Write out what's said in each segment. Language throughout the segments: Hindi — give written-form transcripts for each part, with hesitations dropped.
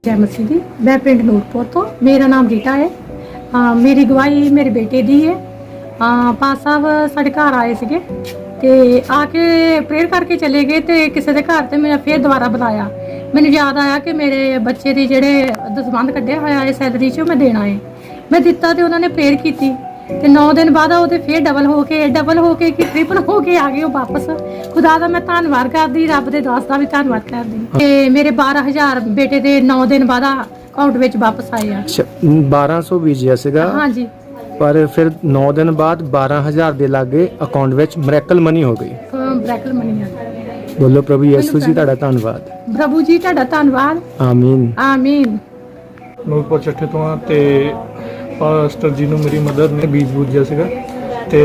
जय मसीह दी। मैं पिंड नूरपुर तो मेरा नाम रीटा है। मेरी गवाही मेरे बेटे दी है। पास साहब साढ़े घर आए थे ते आके प्रेयर करके चले गए तो किसी के घर से मैं फिर दोबारा बुलाया। मैंने याद आया कि मेरे बच्चे की जेडे दसबंध कढ़िया होया है सैलरी चो मैं देना है। मैं दिता तो उन्होंने प्रेयर की ते 9 दिन बाद वो फिर डबल होके कि ट्रिपल होके आ गए वापस। खुदा का मैं धन्नवाद करदी, रब दे दास का भी धन्नवाद करदी। ते मेरे 12,000 बेटे दे 9 दिन बाद अकाउंट विच वापस आए हैं। 1200 भेजिਆ ਸੀਗਾ। हाँ जी, पर फिर 9 दिन बाद 12,000 ਦੇ ਲਾਗੇ ਅਕਾਊਂਟ ਵਿੱਚ ਮਿਰੈਕਲ ਮਨੀ ਹੋ ਗਈ। ब्रैकल मनी है। ਬੋਲੋ ਪ੍ਰਭੂ ਯਿਸੂ ਜੀ ਤੁਹਾਡਾ ਧੰਨਵਾਦ। प्रभु जी तुहाडा धन्नवाद। ਆਮੀਨ। आमीन। ਨੂਰਪੁਰ ਚੱਠੇ ਤੋਂ ਆ ਤੇ ਪਾਸਟਰ ਜੀ ਨੂੰ ਮੇਰੀ ਮਦਰ ਨੇ ਬੀਜ ਬੂਜਿਆ ਸੀਗਾ ਤੇ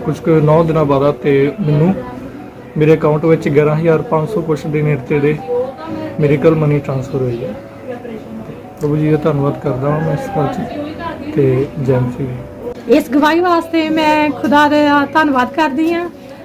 ਕੁਝ 9 ਦਿਨਾਂ ਬਾਅਦ ਤੇ ਮੈਨੂੰ ਮੇਰੇ ਅਕਾਊਂਟ ਵਿੱਚ 11,500 ਕੁਛ ਦੇ ਨੇੜੇ ਦੇ ਮਿਰੇਕਲ ਮਨੀ ਟ੍ਰਾਂਸਫਰ ਹੋਈ ਹੈ। ਪ੍ਰਭੂ ਜੀ ਦਾ ਧੰਨਵਾਦ ਕਰਦਾ ਹਾਂ ਮੈਂ ਇਸ ਗੱਲ 'ਚ ਤੇ ਜੈ ਮਸੀਹ। इस गवाही वास्ते मैं खुदा का धन्नवाद करदी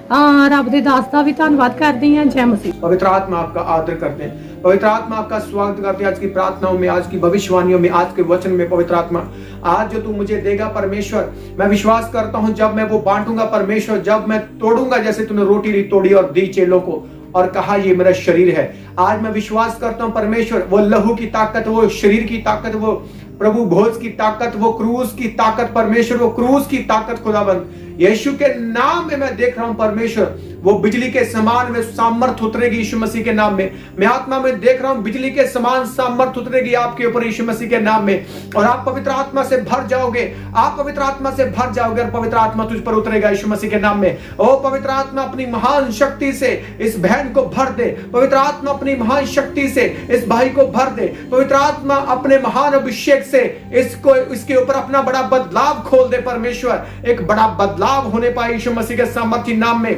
हाँ, रब दे दास का भी धन्नवाद करदी हाँ। जय मसीह। पवित्र आत्मा आपका आदर करते हैं, पवित्र आत्मा आपका स्वागत करते हैं आज की प्रार्थनाओं में, आज की भविष्यवाणियों में, आज के वचन में। पवित्र आत्मा आज जो तू मुझे देगा परमेश्वर, मैं विश्वास करता हूं जब मैं वो बांटूंगा परमेश्वर, जब मैं तोड़ूंगा जैसे तूने रोटी तोड़ी और दी चेलों को और कहा ये मेरा शरीर है। आज मैं विश्वास करता हूं परमेश्वर, वो लहू की ताकत, वो शरीर की ताकत, वो प्रभु भोज की ताकत, वो क्रूस की ताकत परमेश्वर, वो क्रूस की ताकत खुदाबंद यीशु के नाम में मैं देख रहा हूं परमेश्वर, वो बिजली के समान में सामर्थ उतरेगी यीशु मसीह के नाम में। मैं आत्मा में देख रहा हूं बिजली के समान सामर्थ उतरेगी आपके ऊपर यीशु मसीह के नाम में, और आप पवित्र आत्मा से भर जाओगे, आप पवित्र आत्मा से भर जाओगे और पवित्र आत्मा तुझ पर उतरेगा यीशु मसीह के नाम में। ओ पवित्र आत्मा अपनी महान शक्ति से इस बहन को भर दे, पवित्र आत्मा अपनी महान शक्ति से इस भाई को भर दे, पवित्र आत्मा अपने महान अभिषेक से इसको इसके ऊपर अपना बड़ा बदलाव खोल दे परमेश्वर, एक बड़ा बदलाव होने पाए यीशु मसीह के सामर्थ्य नाम में।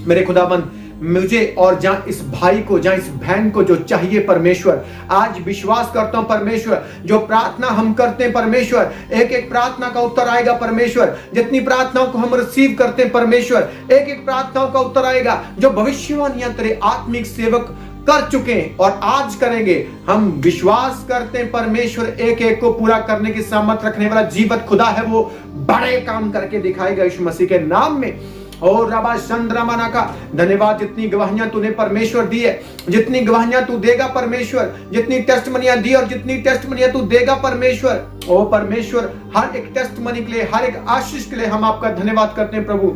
मेरे खुदाबंद मुझे और जहां इस भाई को, जहां इस बहन को जो चाहिए परमेश्वर, आज विश्वास करता हूं परमेश्वर, जो प्रार्थना हम करते हैं परमेश्वर, एक एक प्रार्थना का उत्तर आएगा परमेश्वर। जितनी प्रार्थनाओं को हम रिसीव करते हैं परमेश्वर, एक एक प्रार्थनाओं का उत्तर आएगा। जो भविष्यवाणियां तेरे आत्मिक सेवक कर चुके हैं और आज करेंगे, हम विश्वास करते हैं परमेश्वर एक एक को पूरा करने की सामर्थ रखने वाला जीवत खुदा है, वो बड़े काम करके दिखाएगा यीशु मसीह के नाम में। और रबा चंद्रमाना का धन्यवाद, जितनी गवाहियां तूने परमेश्वर दी है, जितनी गवाहियां तू देगा परमेश्वर, जितनी टेस्टमनियां दी और जितनी टेस्टमनियां तू देगा परमेश्वर, ओ परमेश्वर हर एक टेस्टमनी के लिए, हर एक आशीष के लिए हम आपका धन्यवाद करते हैं प्रभु।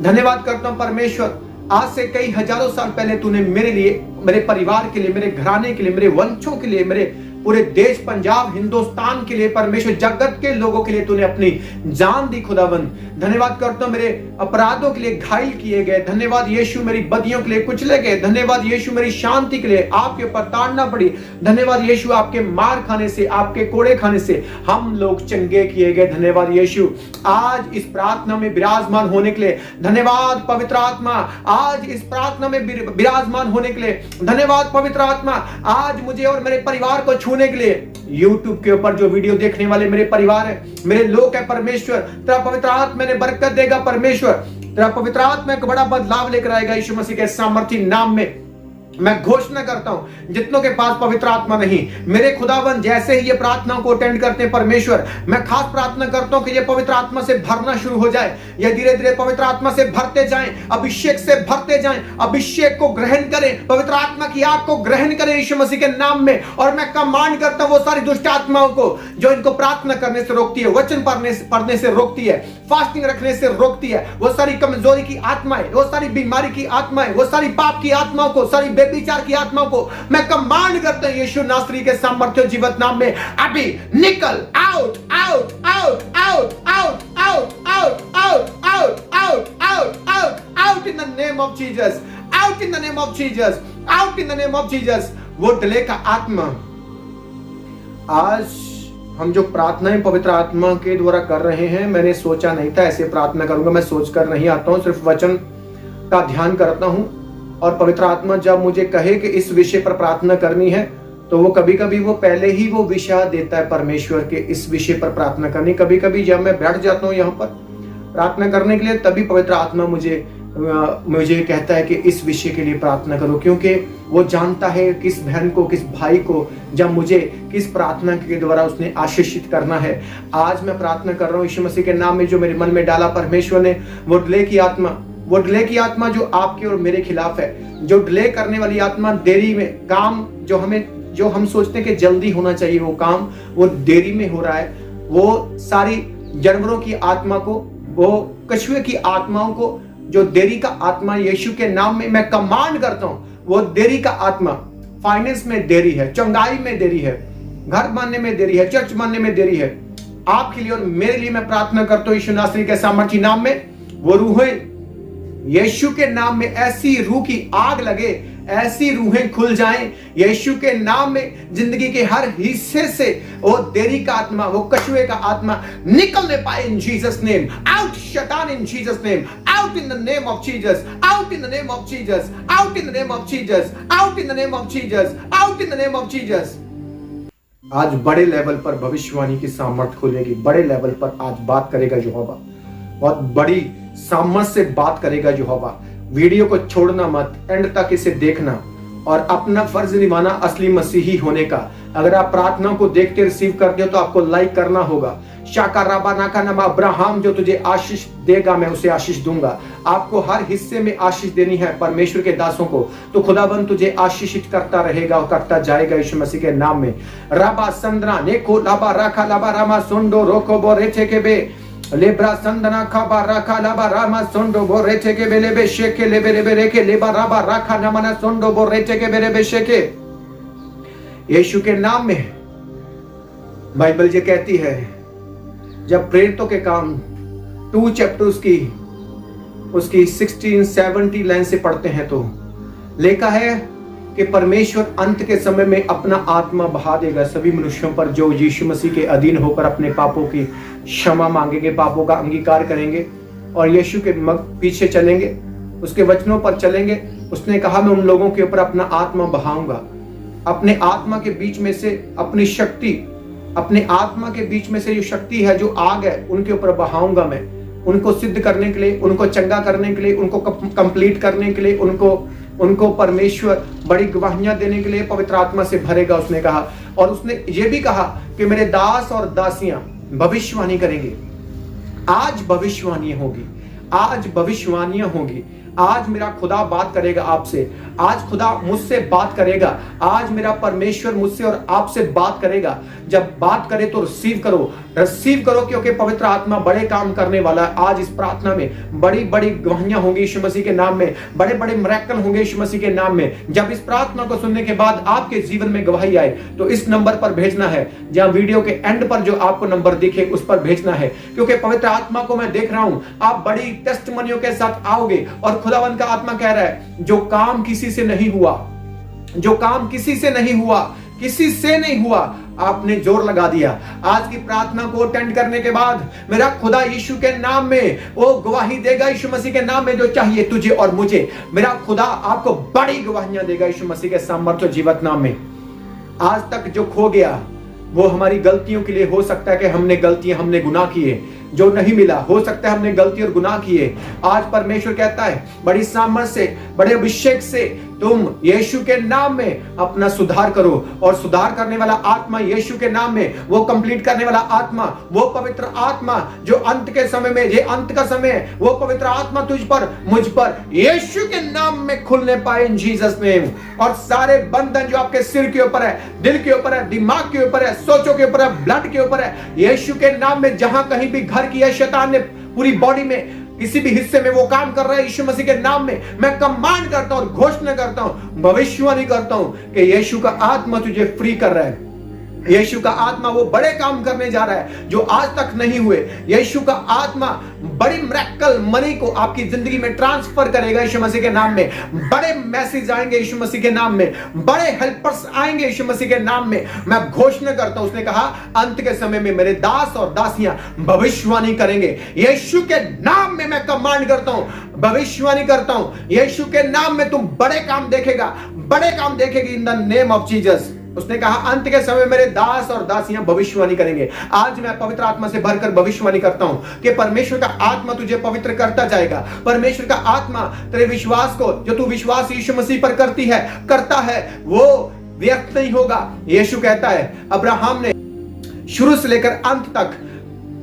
धन्यवाद करता हूं परमेश्वर, आज से कई हजारों साल पहले तूने मेरे लिए, मेरे परिवार के लिए, मेरे घराने के लिए, मेरे वंशों के लिए, मेरे पूरे देश पंजाब हिंदुस्तान के लिए परमेश्वर, जगत के लोगों के लिए तूने अपनी जान दी खुदाबंद। धन्यवाद करता हूं मेरे अपराधों के लिए घायल किए गए, धन्यवाद यीशु मेरी बदियों के लिए कुचले गए, धन्यवाद यीशु मेरी शांति के लिए आपके ऊपर ताड़ना पड़ी, धन्यवाद यीशु आपके मार खाने से, आपके कोड़े खाने से हम लोग चंगे किए गए, धन्यवाद यीशु आज इस प्रार्थना में विराजमान होने के लिए, धन्यवाद पवित्र आत्मा आज इस प्रार्थना में विराजमान होने के लिए, धन्यवाद पवित्र आत्मा आज मुझे और मेरे परिवार को छूने के लिए। YouTube के ऊपर जो वीडियो देखने वाले मेरे परिवार है, मेरे लोग है परमेश्वर, तेरा पवित्र आत्मा ने बरकत देगा परमेश्वर, तेरा पवित्र आत्मा एक बड़ा बदलाव लेकर आएगा यीशु मसीह के सामर्थ्य नाम में। मैं घोषणा करता हूं जितनों के पास पवित्र आत्मा नहीं, मेरे खुदाबंद जैसे ही ये प्रार्थनाओं को अटेंड करते हैं परमेश्वर, मैं खास प्रार्थना करता हूं कि ये पवित्र आत्मा से भरना शुरू हो जाए, ये धीरे धीरे पवित्र आत्मा से भरते जाएं, अभिषेक से भरते जाएं, अभिषेक को ग्रहण करें, पवित्र आत्मा की आग को ग्रहण करें यीशु मसीह के नाम में। और मैं कमांड करता हूं वो सारी दुष्ट आत्माओं को जो इनको प्रार्थना करने से रोकती है, वचन पढ़ने से रोकती है, फास्टिंग रखने से रोकती है, वो सारी कमजोरी की आत्माएं, वो सारी बीमारी की आत्माएं, वो सारी पाप की आत्माओं को, सारी विचार की आत्माओं को मैं कमांड करता हूं यीशु नासरी के सामर्थ्य जीवत नाम में, अभी निकल out out out out out out out out out out out out out in the name of Jesus, out in the name of Jesus, out in the name of Jesus. वो डिले का आत्मा, आज हम जो प्रार्थनाएं पवित्र आत्मा के द्वारा कर रहे हैं, मैंने सोचा नहीं था ऐसे प्रार्थना करूंगा, मैं सोचकर नहीं आता हूं, सिर्फ वचन का ध्यान करता हूं। और पवित्र आत्मा जब मुझे कहे कि इस विषय पर प्रार्थना करनी है, तो वो कभी कभी वो पहले ही वो विषय देता है परमेश्वर के इस विषय पर प्रार्थना करनी। कभी कभी जब मैं बैठ जाता हूँ यहाँ पर प्रार्थना करने के लिए, तभी पवित्र आत्मा मुझे मुझे कहता है कि इस विषय के लिए प्रार्थना करो, क्योंकि वो जानता है किस बहन को, किस भाई को, जब मुझे किस प्रार्थना के द्वारा उसने आशीषित करना है। आज मैं प्रार्थना कर रहा हूँ यीशु मसीह के नाम में, जो मेरे मन में डाला परमेश्वर ने, वो डिले की आत्मा जो आपके और मेरे खिलाफ है, जो डिले करने वाली आत्मा, देरी में काम, जो हम सोचते हैं कि जल्दी होना चाहिए वो काम, वो देरी में हो रहा है। वो सारी जानवरों की आत्मा को, वो कछुए की आत्माओं को, जो देरी का आत्मा, यीशु के नाम में मैं कमांड करता हूं, वो देरी का आत्मा, फाइनेंस में देरी है, चंगाई में देरी है, घर बनने में देरी है, चर्च बनने में देरी है, आपके लिए और मेरे लिए मैं प्रार्थना करता हूं यीशु नासरी के सामर्थी नाम में, वो रूहें यीशु के नाम में, ऐसी रूह की आग लगे, ऐसी रूहें खुल जाएं यीशु के नाम में। जिंदगी के हर हिस्से से वो देरी का आत्मा, वो कछुए का आत्मा निकलने पाए इन जीसस नेम। आउट शैतान इन Jesus name, out in the name of Jesus, out in the name of Jesus, out in the name of Jesus, out in the name of Jesus, out in the name of Jesus. आज बड़े लेवल पर भविष्यवाणी की सामर्थ खुलेगी, बड़े लेवल पर आज बात करेगा यहोवा, बहुत बड़ी सामर्थ से बात करेगा यहोवा। वीडियो को छोड़ना मत, एंड तक इसे देखना और अपना फर्ज निभाना असली मसीही होने का। अगर आप प्रार्थना को देखते रिसीव करते हो तो आपको लाइक करना होगा। शाका राबा नाका नमा, अब्राहम जो तुझे आशीष देगा मैं उसे आशीष दूंगा। आपको हर हिस्से में आशीष देनी है परमेश्वर के दासों को, तो खुदाबंद तुझे आशीषित करता रहेगा और करता जाएगा यीशु मसीह के नाम में। राबा संद्रा नेको लाबा राखा लाबा रामा सोंडो रोको बो रेचे के बे लेब्रा संदना खाबा राखा लाबा रामा सोंडो बो रेचे के बेले बे शेके लेबे लेबे रेके लेबा राबा राखा नमना सोंडो बो रेचे के बेले बे शेके। यीशु के नाम में बाइबल ये कहती है, जब प्रेरितों के काम 2 चैप्टर्स की उसकी 16-17 लाइन से पढ़ते हैं तो लिखा है कि परमेश्वर अंत के समय में अपना आत्मा बहा देगा सभी मनुष्यों पर जो यीशु मसीह के अधीन होकर अपने पापों की क्षमा मांगेंगे, पापों का अंगीकार करेंगे और यीशु के पीछे चलेंगे, उसके वचनों पर चलेंगे। उसने कहा मैं उन लोगों के ऊपर अपना आत्मा बहाऊंगा, अपने आत्मा के बीच में से अपनी शक्ति, अपने आत्मा के बीच में से जो शक्ति है, जो आग है, उनके ऊपर बहाऊंगा मैं, उनको सिद्ध करने के लिए, उनको चंगा करने के लिए, उनको कंप्लीट करने के लिए, उनको परमेश्वर बड़ी गवाहियां देने के लिए पवित्र आत्मा से भरेगा उसने कहा। और उसने ये भी कहा कि मेरे दास और दासियां भविष्यवाणी करेंगे। आज भविष्यवाणियां होगी, आज भविष्यवाणियां होगी। आज मेरा खुदा बात करेगा आपसे, आज खुदा मुझसे बात करेगा, आज मेरा परमेश्वर मुझसे और आपसे बात करेगा। जब बात करे तो रिसीव करो क्योंकि पवित्र आत्मा बड़े काम करने वाला है। आज इस प्रार्थना में बड़ी बड़ी गवाहियां होंगी यीशु मसीह के नाम में, बड़े बड़े मिरेकल होंगे यीशु मसीह के नाम में। जब इस प्रार्थना को सुनने के बाद आपके जीवन में गवाही आए तो इस नंबर पर भेजना है, जहां वीडियो के एंड पर जो आपको नंबर दिखे उस पर भेजना है, क्योंकि पवित्र आत्मा को मैं देख रहा हूं आप बड़ी टेस्टिमनियों के साथ आओगे। और खुदावंद का आत्मा कह रहा है जो काम किसी से नहीं हुआ, जो काम किसी से नहीं हुआ, आपने जोर लगा दिया। आज की प्रार्थना को अटेंड करने के बाद मेरा खुदा यीशु के नाम में वो गवाही देगा, यीशु मसीह के नाम में जो चाहिए तुझे और मुझे, मेरा खुदा आपको बड़ी गवाहियां देगा यीशु मसीह के सामर्थ्य जीवत नाम में। आज तक जो खो गया वो हमारी गलतियों के लिए हो सकता है कि हमने गुनाह किए, जो नहीं मिला हो सकता है हमने गलती और गुनाह किए। आज परमेश्वर कहता है बड़ी सामर्थ से, बड़े अभिषेक से तुम यीशु के नाम में अपना सुधार करो। और सुधार करने वाला आत्मा यीशु के नाम में, वो कंप्लीट करने वाला आत्मा, वो पवित्र आत्मा जो अंत के समय में, ये अंत का समय है, वो पवित्र आत्मा तुझ पर, मुझ पर यीशु के नाम में खुलने पाए इन जीसस नेम। और सारे बंधन जो आपके सिर के ऊपर है, दिल के ऊपर है, दिमाग के ऊपर है, सोचों के ऊपर है, ब्लड के ऊपर है, यीशु के नाम में जहां कहीं भी घर किया शैतान ने पूरी बॉडी में किसी भी हिस्से में वो काम कर रहा है, यीशु मसीह के नाम में मैं कमांड करता हूं, घोषणा करता हूं, भविष्यवाणी करता हूं कि यीशु का आत्मा तुझे फ्री कर रहा है। यीशु का आत्मा वो बड़े काम करने जा रहा है जो आज तक नहीं हुए। यीशु का आत्मा बड़ी मिरेकल मनी को आपकी जिंदगी में ट्रांसफर करेगा यीशु मसीह के नाम में। बड़े मैसेज आएंगे यीशु मसीह के नाम में, बड़े हेल्पर्स आएंगे यीशु मसीह के नाम में। मैं घोषणा करता हूं, उसने कहा अंत के समय में मेरे दास और दासियां भविष्यवाणी करेंगे। यीशु के नाम में मैं कमांड करता हूं, भविष्यवाणी करता हूं, यीशु के नाम में तुम बड़े काम देखेगा, बड़े काम देखेगी इन द नेम ऑफ जीसस। उसने कहा अंत के समय मेरे दास और दासियां भविष्यवाणी करेंगे। आज मैं पवित्र आत्मा से भरकर भविष्यवाणी करता हूं कि परमेश्वर का आत्मा तुझे पवित्र करता जाएगा। परमेश्वर का आत्मा तेरे विश्वास को, जो तू विश्वास यीशु मसीह पर करता है वो व्यर्थ नहीं होगा। यीशु कहता है अब्राहम ने शुरू से लेकर अंत तक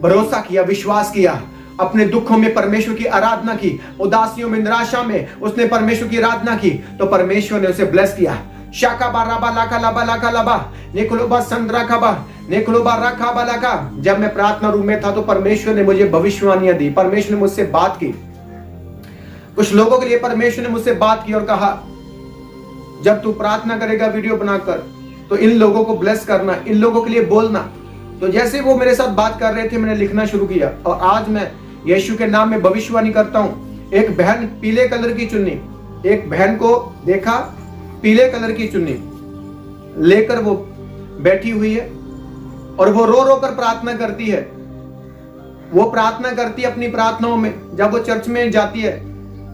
भरोसा किया, विश्वास किया, अपने दुखों में परमेश्वर की आराधना की, उदासियों में, निराशा में उसने परमेश्वर की आराधना की, तो परमेश्वर ने उसे ब्लेस किया। शाका बाराबा लाका लाबा लाका लाबा नेकुलोबा संद्रा खाबा नेकुलोबा रखा बालाका। जब मैं प्रार्थना रूम में था तो परमेश्वर ने मुझे भविष्यवाणियां दी, परमेश्वर ने मुझसे बात की। कुछ लोगों के लिए परमेश्वर ने मुझसे बात की और कहा जब तू प्रार्थना करेगा वीडियो बनाकर तो इन लोगों को ब्लेस करना, इन लोगों के लिए बोलना। तो जैसे वो मेरे साथ बात कर रहे थे मैंने लिखना शुरू किया और आज मैं यीशु के नाम में भविष्यवाणी करता हूं। एक बहन पीले कलर की चुन्नी, एक बहन को देखा पीले कलर की चुन्नी लेकर वो बैठी हुई है और वो रो रो कर प्रार्थना करती है। वो प्रार्थना करती है अपनी प्रार्थनाओं में। जब वो चर्च में जाती है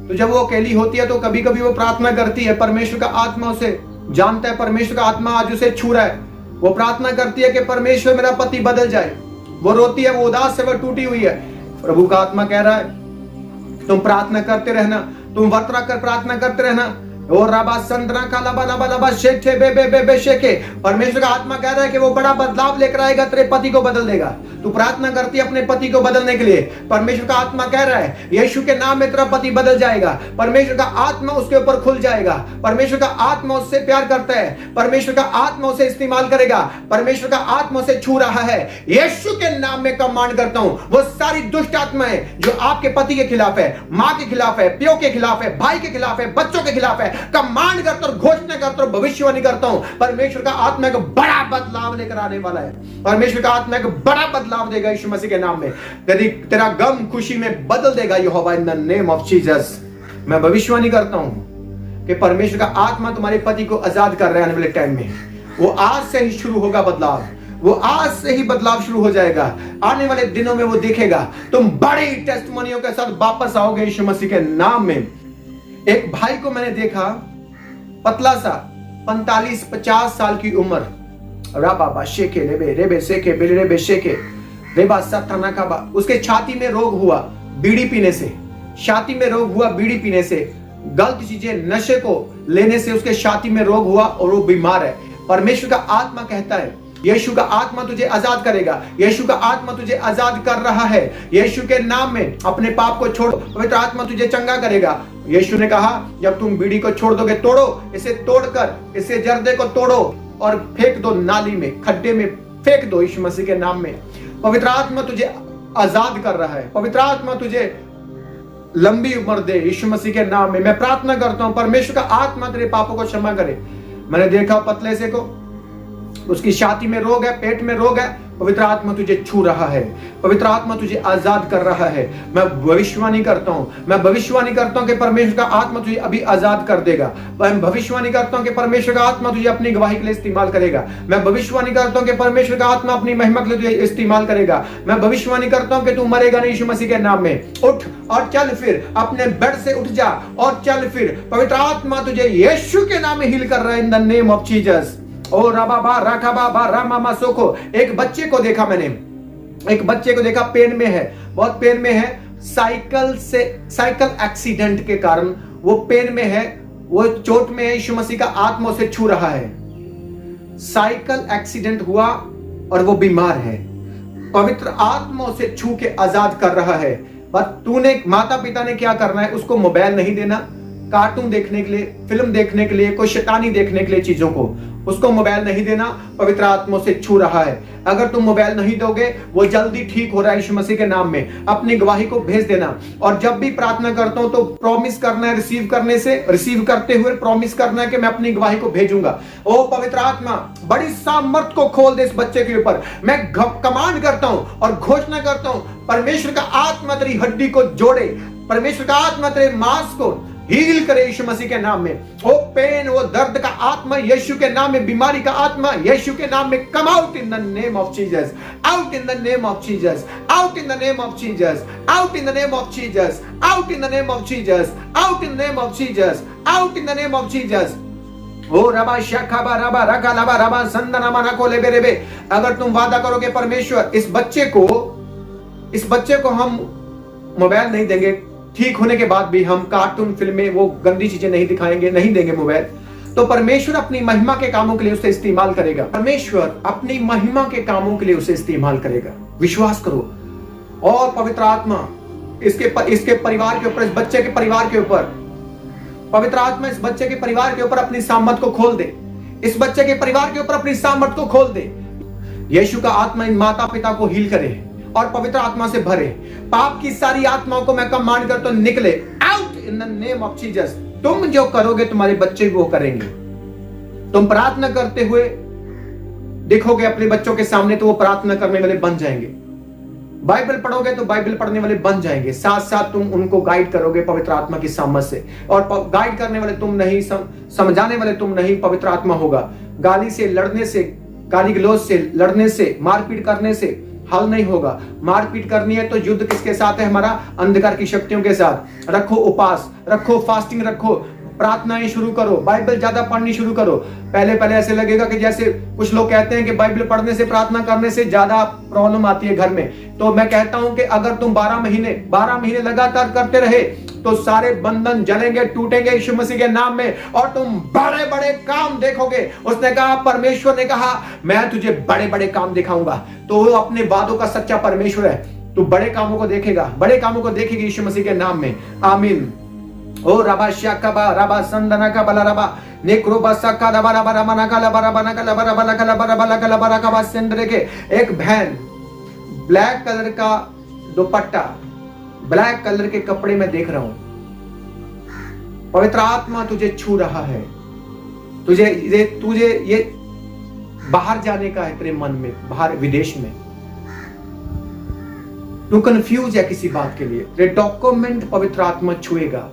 तो जब वो अकेली होती है तो कभी कभी वो प्रार्थना करती है, परमेश्वर का आत्मा उसे जानता है, परमेश्वर का आत्मा आज उसे छू रहा है। वो प्रार्थना करती है कि परमेश्वर मेरा पति बदल जाए। वो रोती है, वो उदास से वो टूटी हुई है। प्रभु का आत्मा कह रहा है तुम प्रार्थना करते रहना, तुम व्रत रखकर प्रार्थना करते रहना। और रबा संद्रा का लबा लबा लबा शेखे बे बे बे बे शेखे। परमेश्वर का आत्मा कह रहा है कि वो बड़ा बदलाव लेकर आएगा, तेरे पति को बदल देगा। तू प्रार्थना करती है अपने पति को बदलने के लिए, परमेश्वर का आत्मा कह रहा है यीशु के नाम में तेरा पति बदल जाएगा। परमेश्वर का आत्मा उसके ऊपर खुल जाएगा। परमेश्वर का आत्मा उससे प्यार करता है, परमेश्वर का आत्मा उसे इस्तेमाल करेगा, परमेश्वर का आत्मा उसे छू रहा है। यीशु के नाम में कमांड करता हूं वो सारी दुष्ट आत्माएं जो आपके पति के खिलाफ है, मां के खिलाफ है, प्यो के खिलाफ है, भाई के खिलाफ है, बच्चों के खिलाफ है, कमांड करता हूं, घोषणा करता हूं, भविष्यवाणी करता हूं। परमेश्वर का आत्मा एक बड़ा बदलाव लेकर आने वाला है। परमेश्वर का आत्मा एक बड़ा बदलाव देगा यीशु मसीह के नाम में। तेरा गम खुशी में बदल देगा यहोवा in the name of Jesus. मैं भविष्यवाणी करता हूं कि परमेश्वर का आत्मा तुम्हारे पति को आजाद कर रहा है आने वाले टाइम में। वो आज से ही शुरू होगा बदलाव, वो आज से ही बदलाव शुरू हो जाएगा। आने वाले दिनों में वो देखेगा तुम बड़ी टेस्टिमोनियों के साथ वापस आओगे यीशु मसीह के नाम में। एक भाई को मैंने देखा, पतला सा, 45-50 साल की उम्र, राबा शेके रेबे रेबे शेके रेबे शेके रेबा सत्ताना काबा। उसके छाती में रोग हुआ बीड़ी पीने से, छाती में रोग हुआ बीड़ी पीने से, गलत चीजें नशे को लेने से उसके छाती में रोग हुआ और वो बीमार है। परमेश्वर का आत्मा कहता है यीशु का आत्मा तुझे आजाद करेगा, यीशु का आत्मा तुझे आजाद कर रहा है। यीशु के नाम में अपने पाप को छोड़ो, पवित्र आत्मा तुझे चंगा करेगा। यीशु ने कहा जब तुम बीड़ी को छोड़ दोगे, तोड़ो इसे, तोड़कर इसे जर्दे को तोड़ो और फेंक दो नाली में, खड्डे में फेंक दो यीशु मसीह के नाम में। पवित्र आत्मा तुझे आजाद कर रहा है, पवित्र आत्मा तुझे लंबी उम्र दे यीशु मसीह के नाम में। मैं प्रार्थना करता हूं परमेश्वर का आत्मा तेरे पापों को क्षमा करे। मैंने देखा पतले से को, उसकी छाती में रोग है, पेट में रोग है, पवित्र आत्मा तुझे छू रहा है, पवित्र आत्मा तुझे आजाद कर रहा है। मैं भविष्यवाणी करता हूं, मैं भविष्यवाणी करता हूं कि परमेश्वर का आत्मा तुझे अभी आजाद कर देगा। मैं भविष्यवाणी करता हूं कि परमेश्वर का आत्मा तुझे अपनी गवाही के लिए इस्तेमाल करेगा। मैं भविष्यवाणी करता हूं कि परमेश्वर का आत्मा अपनी महिमा के लिए तुझे इस्तेमाल करेगा। मैं भविष्यवाणी करता हूं कि तू मरेगा नहीं यीशु मसीह के नाम में। उठ और चल फिर, अपने बेड से उठ जा और चल फिर। पवित्र आत्मा तुझे यीशु के नाम में हील कर रहा है in the name of Jesus. ओ राबाबा राखाबाबा रामामा सोको। एक बच्चे को देखा मैंने, एक बच्चे को देखा, पेन में है, बहुत पेन में है, साइकिल एक्सीडेंट के कारण वो पेन में है, वो चोट में है। यीशु मसीह का आत्मा उसे छू रहा है। साइकिल एक्सीडेंट हुआ और वो बीमार है, पवित्र आत्मा उसे छू के आजाद कर रहा है। बस तूने, माता पिता ने क्या करना है, उसको मोबाइल नहीं देना, कार्टून देखने के लिए, फिल्म देखने के लिए, कोई शैतानी देखने के लिए चीजों को, उसको मोबाइल नहीं देना। पवित्र आत्मा से छू रहा है। अगर तुम मोबाइल नहीं दोगे, वो जल्दी ठीक हो रहा है यीशु मसीह के नाम में। अपनी गवाही को भेज देना। और जब भी प्रार्थना करता हूं तो प्रॉमिस करना है, रिसीव करते हुए प्रॉमिस करना है कि मैं अपनी गवाही को भेजूंगा। ओ पवित्र आत्मा बड़ी सामर्थ को खोल दे इस बच्चे के ऊपर। मैं कमांड करता हूं और घोषणा करता हूं, परमेश्वर का आत्मा तेरी हड्डी को जोड़े, परमेश्वर का आत्मा तेरे मांस को हील करे यीशु मसीह के नाम में। वो पेन, वो दर्द का आत्मा यीशु के नाम में, बीमारी का आत्मा यीशु के नाम में, come out in the name of Jesus, out in the name of Jesus, out in the name of Jesus, out in the name of Jesus, out in the name of Jesus, out in the name of Jesus, out in the name of Jesus. ओ रबा शाखाबा रबा रका लबा रबा संदनमा नको लेबे रेबे। अगर तुम वादा करोगे परमेश्वर इस बच्चे को हम मोबाइल नहीं देंगे, ठीक होने के बाद भी हम कार्टून फिल्में वो गंदी चीजें नहीं दिखाएंगे, नहीं देंगे मोबाइल, तो परमेश्वर अपनी महिमा के कामों के लिए उसे इस्तेमाल करेगा। परमेश्वर अपनी महिमा के कामों के लिए उसे इस्तेमाल करेगा। विश्वास करो। और पवित्र आत्मा इसके परिवार के ऊपर, इस बच्चे के परिवार के ऊपर, पवित्र आत्मा इस बच्चे के परिवार के ऊपर अपनी सामर्थ को खोल दे। इस बच्चे के परिवार के ऊपर अपनी सामर्थ को खोल दे। यीशु का आत्मा इन माता पिता को हील करे और पवित्र आत्मा से भरे। पाप की सारी आत्माओं को मैं कमांड करता हूं, निकले out in the name of Jesus. तुम जो करोगे तुम्हारे बच्चे वो करेंगे। तुम प्रार्थना करते हुए देखोगे अपने बच्चों के सामने तो वो प्रार्थना करने वाले बन जाएंगे। बाइबल पढ़ोगे तो बाइबल पढ़ने वाले बन जाएंगे। साथ साथ तुम उनको गाइड करोगे पवित्र आत्मा की सामर्थ से। और गाइड करने वाले तुम नहीं, समझाने वाले तुम नहीं, पवित्र आत्मा होगा। गाली से लड़ने से, गाली गलौज से लड़ने से, मारपीट करने से हल नहीं होगा। मारपीट करनी है तो युद्ध किसके साथ है? हमारा अंधकार की शक्तियों के साथ। रखो उपास, रखो फास्टिंग, रखो प्रार्थनाएं शुरू करो, बाइबल ज्यादा पढ़नी शुरू करो। पहले ऐसे लगेगा कि जैसे कुछ लोग कहते हैं कि बाइबल पढ़ने से, प्रार्थना करने से ज्यादा प्रॉब्लम आती है घर में। तो मैं कहता हूं कि अगर तुम 12 महीने लगातार करते रहे तो सारे बंधन जलेंगे, टूटेंगे यीशु मसीह के नाम में, और तुम बड़े बड़े काम देखोगे। उसने कहा, परमेश्वर ने कहा, मैं तुझे बड़े बड़े काम दिखाऊंगा। तो वो अपने वादों का सच्चा परमेश्वर है। तू बड़े कामों को देखेगा, बड़े कामों को देखेगी यीशु मसीह के नाम में। आमीन। ओ रबा शाकाबा रबा संदना का बला रबा नेक्रोबा सका रबा रबा रमना का लबा रबा नका लबा रबा लका लबा रबा लका लबा रका बा सेंद्र के एक बहन ब्लैक कलर का दुपट्टा, ब्लैक कलर के कपड़े में देख रहा हूं। पवित्र आत्मा तुझे छू रहा है। तुझे ये बाहर जाने का है तेरे मन में, बाहर विदेश में। तू कंफ्यूज है किसी बात के लिए, तेरे डॉक्यूमेंट पवित्र आत्मा छुएगा।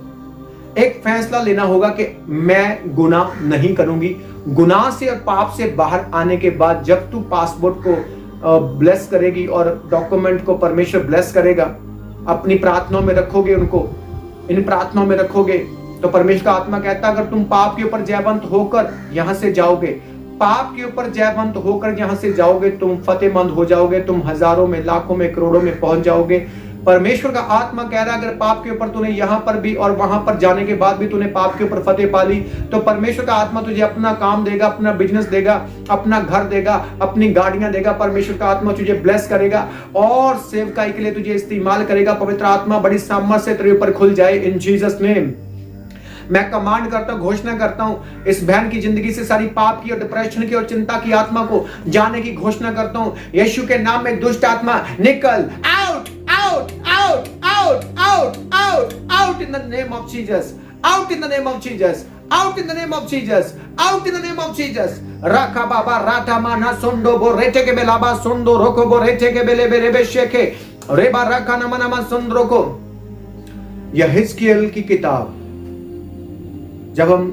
एक फैसला लेना होगा कि मैं गुनाह नहीं करूंगी। गुनाह से और पाप से बाहर आने के बाद जब तू पासपोर्ट को ब्लेस करेगी और डॉक्यूमेंट को परमेश्वर ब्लेस करेगा, अपनी प्रार्थनाओं में रखोगे, उनको इन प्रार्थनाओं में रखोगे, तो परमेश्वर का आत्मा कहता है अगर तुम पाप के ऊपर जयवंत होकर यहां से जाओगे, पाप के ऊपर जयवंत होकर यहां से जाओगे, तुम फतेहमंद हो जाओगे, तुम हजारों में, लाखों में, करोड़ों में पहुंच जाओगे। परमेश्वर का आत्मा कह रहा है अगर पाप के ऊपर तूने यहां पर भी और वहां पर जाने के बाद भी तूने पाप के ऊपर फतेह पाली, तो परमेश्वर का आत्मा तुझे अपना काम देगा, अपना बिजनेस देगा, अपना घर देगा, अपनी गाड़ियां देगा। परमेश्वर का आत्मा तुझे ब्लेस करेगा और सेवकाई के लिए तुझे इस्तेमाल करेगा। पवित्र आत्मा बड़ी सामर्थ से तेरे ऊपर खुल जाए इन जीसस नेम। मैं कमांड करता हूं, घोषणा करता हूं, इस बहन की जिंदगी से सारी पाप की और डिप्रेशन की और चिंता की आत्मा को जाने की घोषणा करता हूं। यीशु के नाम में दुष्ट आत्मा निकल, out out out out out out out in the name of Jesus, out in the name of Jesus, out in the name of Jesus, out in the name of Jesus. Raka Baba rata माना सोंडो बो रेटे के बेलाबा सोंडो रोको बो रेटे के बेले बेरे बेशेके रेबा राका नमनमा सोंद्रो को। यह हिजकियेल की किताब जब हम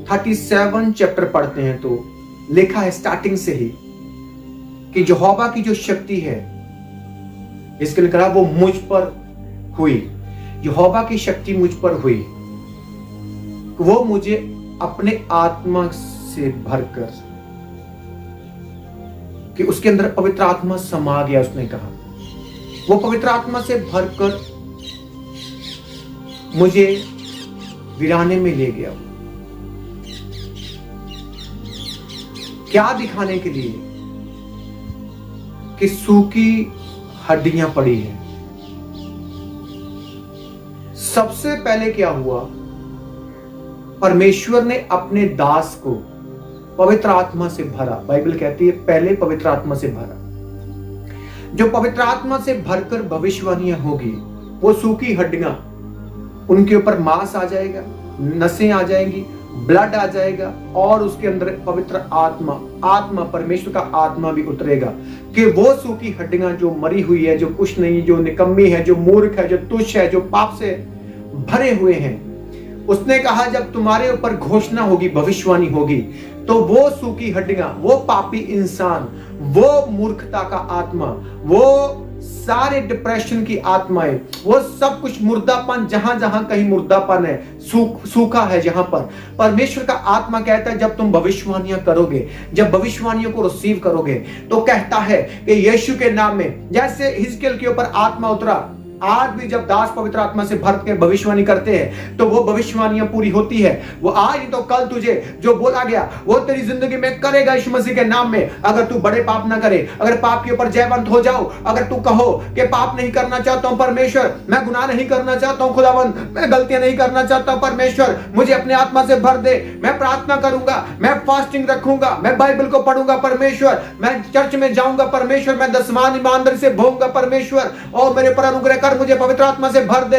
37 चैप्टर पढ़ते हैं तो लिखा है स्टार्टिंग से ही कि यहोवा की जो शक्ति है, इसके लिए कहा वो मुझ पर हुई, यहोवा की शक्ति मुझ पर हुई, वो मुझे अपने आत्मा से भरकर, कि उसके अंदर पवित्र आत्मा समा गया। उसने कहा वो पवित्र आत्मा से भरकर मुझे वीराने में ले गया। क्या दिखाने के लिए? कि सूखी हड्डियां पड़ी हैं। सबसे पहले क्या हुआ? परमेश्वर ने अपने दास को पवित्र आत्मा से भरा। बाइबल कहती है पहले पवित्र आत्मा से भरा। जो पवित्र आत्मा से भरकर भविष्यवाणियां होगी, वो सूखी हड्डियां, उनके ऊपर मांस आ जाएगा, नसें आ जाएंगी, ब्लड आ जाएगा, और उसके अंदर पवित्र आत्मा परमेश्वर का आत्मा भी उतरेगा। कि वो सूखी हड्डियां जो मरी हुई है, जो कुछ नहीं, जो निकम्मी है, जो मूर्ख है, जो तुच्छ है, जो पाप से भरे हुए हैं, उसने कहा जब तुम्हारे ऊपर घोषणा होगी, भविष्यवाणी होगी, तो वो सूखी हड्डियां, वो पापी इंसान, वो मूर्खता का आत्मा, वो सारे डिप्रेशन की आत्माएं, वो सब कुछ मुर्दापन, जहां जहां कहीं मुर्दापन है, सूखा है, जहां पर परमेश्वर का आत्मा कहता है जब तुम भविष्यवाणियां करोगे, जब भविष्यवाणियों को रिसीव करोगे, तो कहता है कि यीशु के नाम में, जैसे हिजकिय्याह के ऊपर आत्मा उतरा, आज भी जब दास पवित्र आत्मा से भर के भविष्यवाणी करते हैं तो वो भविष्यवाणियां पूरी होती है। वो आज तो कल तुझे जो बोला गया वो तेरी जिंदगी में करेगा यीशु मसीह के नाम में। अगर तू बड़े पाप ना करे, अगर पाप के ऊपर जयवंत हो जाओ, अगर तू कहो कि पाप नहीं करना चाहता हूं परमेश्वर, मैं गुनाह नहीं करना चाहता हूं खुदावंद, मैं गलतियां नहीं करना चाहता हूं परमेश्वर, मुझे अपने आत्मा से भर दे, मैं प्रार्थना करूंगा, मैं फास्टिंग रखूंगा, मैं बाइबल को पढ़ूंगा परमेश्वर, मैं चर्च में जाऊंगा परमेश्वर, मैं दसवां ईमानदारी से भोगूंगा परमेश्वर, और मेरे पर अनुग्रह कर, मुझे पवित्र आत्मा से भर दे।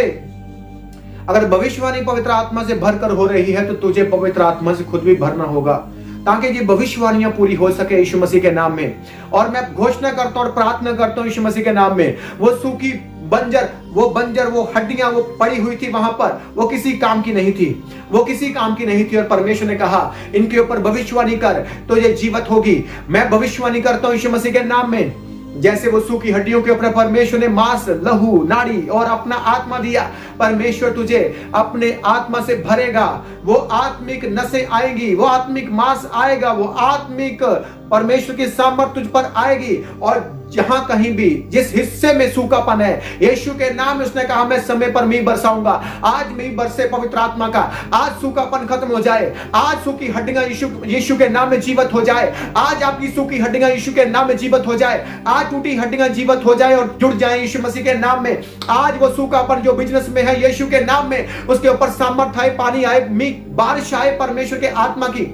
अगर भविष्यवाणी पवित्र आत्मा से भरकर हो रही है तो तुझे पवित्र आत्मा से खुद भी भरना होगा, ताकि ये भविष्यवाणियां पूरी हो सके यीशु मसीह के नाम में। और मैं घोषणा करता हूं और प्रार्थना करता हूं यीशु मसीह के नाम में, वो सूखी बंजर, वो हड्डियां वो पड़ी हुई थी वहां पर, वो किसी काम की नहीं थी, वो किसी काम की नहीं थी। और परमेश्वर ने कहा इनके ऊपर भविष्यवाणी कर तो ये जीवित होगी। मैं भविष्यवाणी करता हूं यीशु मसीह के नाम में, जैसे वो सूखी हड्डियों के ऊपर परमेश्वर ने मांस, लहू, नाड़ी और अपना आत्मा दिया, परमेश्वर तुझे अपने आत्मा से भरेगा। वो आत्मिक नसें आएंगी, वो आत्मिक मांस आएगा, वो आत्मिक परमेश्वर की सामर्थ तुझ पर आएगी। और जहां कहीं भी जिस हिस्से में सूखापन है, यीशु के नाम में उसने कहा मैं समय पर मींह बरसाऊंगा। आज मींह बरसे पवित्र आत्मा का, आज सूखापन खत्म हो जाए, आज सूखी हड्डियां यीशु के नाम में जीवित हो जाए, आज आपकी सूखी हड्डियां यीशु के नाम में जीवित हो जाए, आज टूटी हड्डियां जीवित हो जाए और जुड़ जाए यीशु मसीह के नाम में। आज वो सूखापन जो बिजनेस में है यीशु के नाम में, उसके ऊपर सामर्थ आए, पानी आए, मींह बारिश आए परमेश्वर के आत्मा की,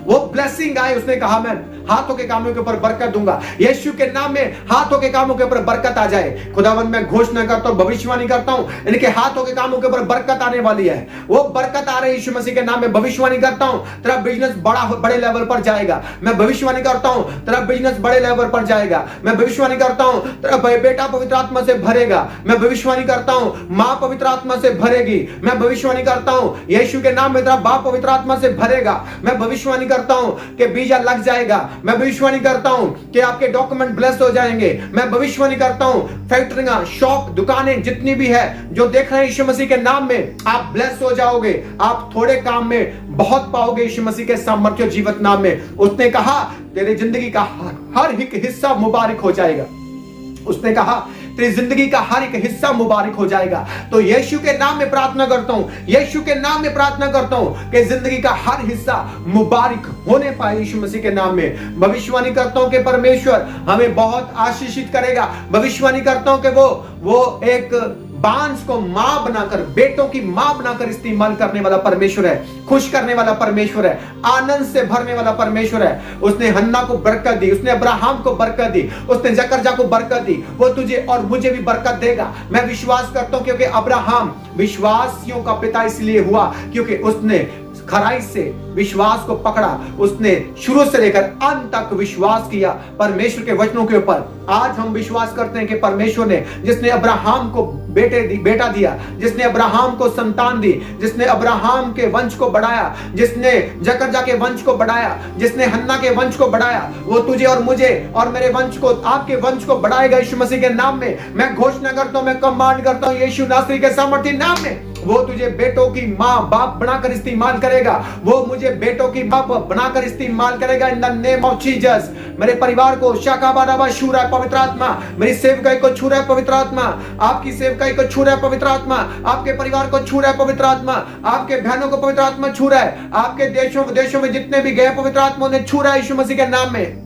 वो ब्लेसिंग आए। उसने कहा मैं हाथों के कामों के ऊपर बरकत दूंगा, यीशु के नाम में हाथों के कामों के ऊपर बरकत आ जाए। खुदावंद मैं घोषणा करता हूं, भविष्यवाणी करता हूं, इनके हाथों के कामों के ऊपर बरकत आने वाली है, वो बरकत आ रही है यीशु मसीह के नाम में। भविष्यवाणी करता हूं तेरा बिजनेस बड़े लेवल पर जाएगा। मैं भविष्यवाणी करता हूं तेरा बिजनेस बड़े लेवल पर जाएगा। मैं भविष्यवाणी करता हूं तेरा बेटा पवित्र आत्मा से भरेगा। मैं भविष्यवाणी करता हूं मां पवित्र आत्मा से भरेगी। मैं भविष्यवाणी करता हूं यीशु के नाम में तेरा बाप पवित्र आत्मा से भरेगा। मैं भविष्यवाणी करता हूं कि बीजा लग जाएगा। मैं भविष्यवाणी करता हूं कि आपके डॉक्यूमेंट ब्लेस हो जाएंगे। मैं भविष्यवाणी करता हूं फैक्ट्रियां, शॉप, दुकानें जितनी भी है जो देख रहे हैं यीशु मसीह के नाम में, आप ब्लेस हो जाओगे। आप थोड़े काम में बहुत पाओगे यीशु मसीह के सामर्थ्य जीवित नाम में। उसने कहा तेरी जिंदगी का हर एक हिस्सा मुबारक हो जाएगा। उसने कहा तेरी जिंदगी का हर एक हिस्सा मुबारक हो जाएगा। तो यीशु के नाम में प्रार्थना करता हूं, यीशु के नाम में प्रार्थना करता हूं कि जिंदगी का हर हिस्सा मुबारक होने पाए यीशु मसीह के नाम में। भविष्यवाणी करता हूं कि परमेश्वर हमें बहुत आशीषित करेगा। भविष्यवाणी करता हूं कि वो एक बांस को मां बनाकर, बेटों की मां बनाकर इस्तेमाल करने वाला परमेश्वर है, खुश करने वाला परमेश्वर है, आनंद से भरने वाला परमेश्वर है। उसने हन्ना को बरकत दी, उसने अब्राहम को बरकत दी, उसने जकरजा को बरकत दी, वो तुझे और मुझे भी बरकत देगा। मैं विश्वास करता हूं क्योंकि अब्राहम विश्वासियों का पिता इसलिए हुआ क्योंकि उसने खराई से विश्वास को पकड़ा। उसने शुरू से लेकर अंत तक विश्वास किया परमेश्वर के वचनों के ऊपर। आज हम विश्वास करते हैं कि परमेश्वर ने, जिसने अब्राहम को बेटा दिया, जिसने अब्राहम को संतान दी, जिसने अब्राहम के वंश को बढ़ाया, जिसने जकरजा के वंश को बढ़ाया, जिसने हन्ना के वंश को बढ़ाया, वो तुझे और मुझे और मेरे वंश को, आपके वंश को बढ़ाएगा यीशु मसीह के नाम में। मैं घोषणा करता हूं, मैं कमांड करता हूं यीशु नासरी के सामर्थ्य नाम में। वो तुझे बेटों की मां बाप बनाकर इस्तेमाल करेगा, वो मुझे बेटों की बाप बनाकर इस्तेमाल करेगा इन द नेम ऑफ जीसस। मेरे परिवार को शाकाबादाबा छू रहा है पवित्र आत्मा, मेरी सेवकाई को छू रहा है पवित्र आत्मा, आपकी सेवकाई को छू रहा है पवित्र आत्मा, आपके परिवार को छू रहा है पवित्र आत्मा, आपके बहनों को पवित्र आत्मा छू रहा है, आपके देशों विदेशों में जितने भी गए पवित्र आत्मा ने छू रहा है यीशु मसीह के नाम में।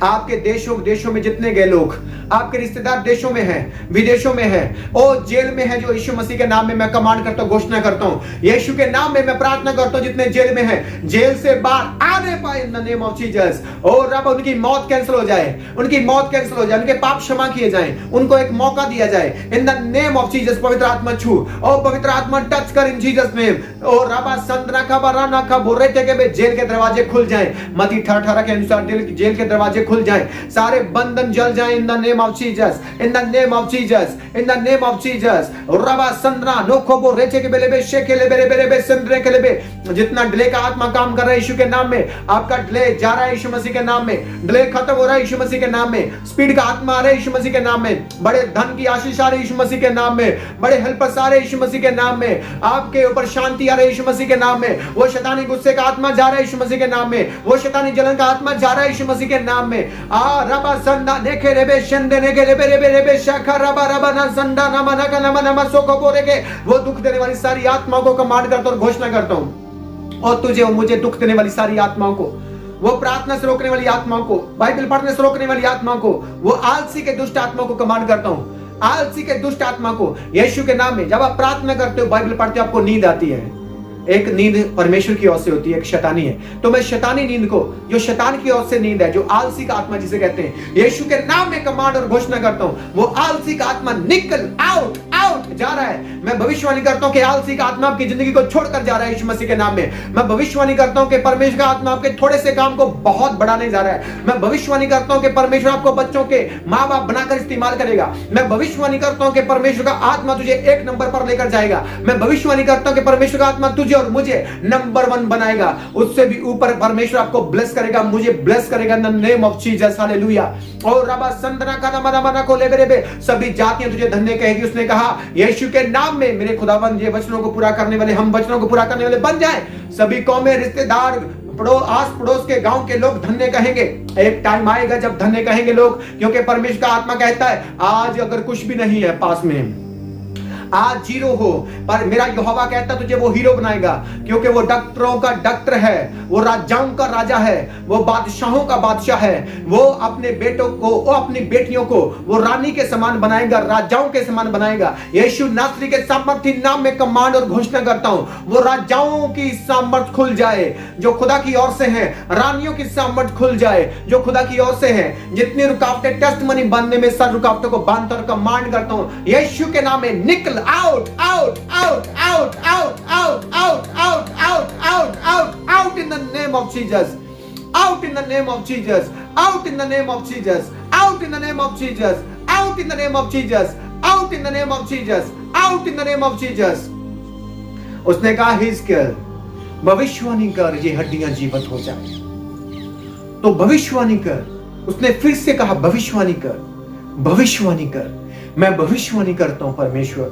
आपके देशों में जितने गए लोग, आपके रिश्तेदार देशों में हैं, विदेशों में हैं, ओ जेल में है, जो यीशु मसीह के नाम में मैं कमांड करता हूं, घोषणा करता हूं यीशु के नाम में मैं प्रार्थना करता हूं, जितने जेल में हैं जेल से बाहर आने पाए इन द नेम ऑफ जीसस। और रब उनकी मौत कैंसिल हो जाए, उनकी मौत कैंसिल हो जाए, उनके पाप क्षमा किए जाएं, उनको एक मौका दिया जाए इन द नेम ऑफ जीसस। पवित्र आत्मा छू, और पवित्र आत्मा टच कर इन जीसस नेम। और रबा संतना का बराना का बोरे के जेल के दरवाजे खुल जाएं, मत्ती 18 के अनुसार जेल के दरवाजे खुल जाएं, सारे बंधन जल जाएं इन the name of Jesus, in the name of Jesus, in the name of Jesus. रबा संद्रा नोखोबो रेचे के बेलेबे शेकेले बेले बेले संद्रे के लेबे जितना डिले का आत्मा काम कर रहा है यीशु के नाम में, आपका डिले जा रहा है यीशु मसीह के नाम में, डिले खत्म हो रहा है यीशु मसीह के नाम में, स्पीड का आत्मा आ रहा है यीशु मसीह के नाम में, बड़े धन की आशीष आ रही है यीशु मसीह के नाम में, बड़े हेल्पर्स आ रहे हैं यीशु मसीह के नाम में, आपके ऊपर शांति आ रही है यीशु मसीह के नाम में, वो शैतानी गुस्से का आत्मा जा रहा है यीशु मसीह के नाम में, वो शैतानी जलन का आत्मा जा रहा है यीशु मसीह के नाम में। आ रबा संदा नेके रेबे शंदे नेके रेबे रेबे रेबे शाखा रबा रबा ना संदा नमा नका नमा नमा सोको बोरेगे, वो दुख देने वाली सारी आत्माओं को कमांड करता हूं और घोषणा करता हूं, और तुझे और मुझे दुख देने वाली सारी आत्माओं को, वो प्रार्थना से रोकने वाली आत्माओं को, बाइबल पढ़ने से रोकने वाली आत्माओं को, वो आलसी के दुष्ट आत्माओं को कमांड करता हूं, आलसी के दुष्ट आत्मा को यीशु के नाम में। जब आप प्रार्थना करते हो, बाइबल पढ़ते हो, आपको नींद आती है, एक नींद परमेश्वर की ओर से होती है, एक शैतानी है, तो मैं शैतानी नींद को, जो शैतान की ओर से नींद है, जो आलसी का आत्मा जिसे कहते हैं, यीशु के नाम में कमांड और घोषणा करता हूं, वो आलसी का आत्मा निकल आउट आउट जा रहा है। मैं भविष्यवाणी करता हूं कि आलसी का आत्मा आपकी जिंदगी को छोड़कर जा रहा है यीशु मसीह के नाम में। मैं भविष्यवाणी करता हूं कि परमेश्वर का आत्मा आपके थोड़े से काम को बहुत बढ़ाने जा रहा है। मैं भविष्यवाणी करता हूं कि परमेश्वर आपको बच्चों के माँ बाप बनाकर इस्तेमाल करेगा। मैं भविष्यवाणी करता हूं कि परमेश्वर का आत्मा तुझे एक नंबर पर लेकर जाएगा। मैं भविष्यवाणी करता हूं कि परमेश्वर का आत्मा तुझे और मुझे नंबर 1 बनाएगा, उससे भी ऊपर परमेश्वर आपको ब्लेस करेगा, मुझे ब्लेस करेगा इन the name of Jesus, hallelujah. और रबा संदना का नमना मना को लेबे रेबे, सभी जातियां तुझे धन्य कहेगी। उसने कहा यीशु के नाम में मेरे खुदावंद ये वचनों को पूरा करने वाले, हम वचनों को पूरा करने वाले बन जाएं। सभी कौमें, रिश्तेदार, आस पड़ोस के गांव के लोग धन्य कहेंगे। एक टाइम आएगा जब धन्य कहेंगे लोग, क्योंकि परमेश्वर का आत्मा कहता है आज अगर कुछ भी नहीं है पास में, आज जीरो हो, पर मेरा यहोवा कहता तुझे वो हीरो बनाएगा, क्योंकि वो डॉक्टरों का डॉक्टर है, वो राजाओं का राजा है, वो बादशाहों का बादशाह है। वो अपने बेटों को, वो अपनी बेटियों को वो रानी के समान बनाएगा, राजाओं के समान बनाएगा। यीशु नासरी के सामर्थी नाम में कमांड और घोषणा करता हूं, वो राजाओं की सामर्थ खुल जाए जो खुदा की ओर से है, रानियों की सामर्थ खुल जाए जो खुदा की ओर से है। जितनी रुकावटें टेस्ट मनी बनने में, सब रुकावटों को बांधता और कमांड करता हूं यीशु के नाम में, निकल out out out out out out out out out out out out in the name of Jesus, out in the name of Jesus, out in the name of Jesus, out in the name of Jesus, out in the name of Jesus, out in the name of Jesus, out in the name of Jesus। उसने कहा हिजकिय्याह भविष्यवाणी कर ये हड्डियां जीवित हो जाए, तो भविष्यवाणी कर। उसने फिर से कहा भविष्यवाणी कर, भविष्यवाणी कर। मैं भविष्यवाणी करता हूं परमेश्वर,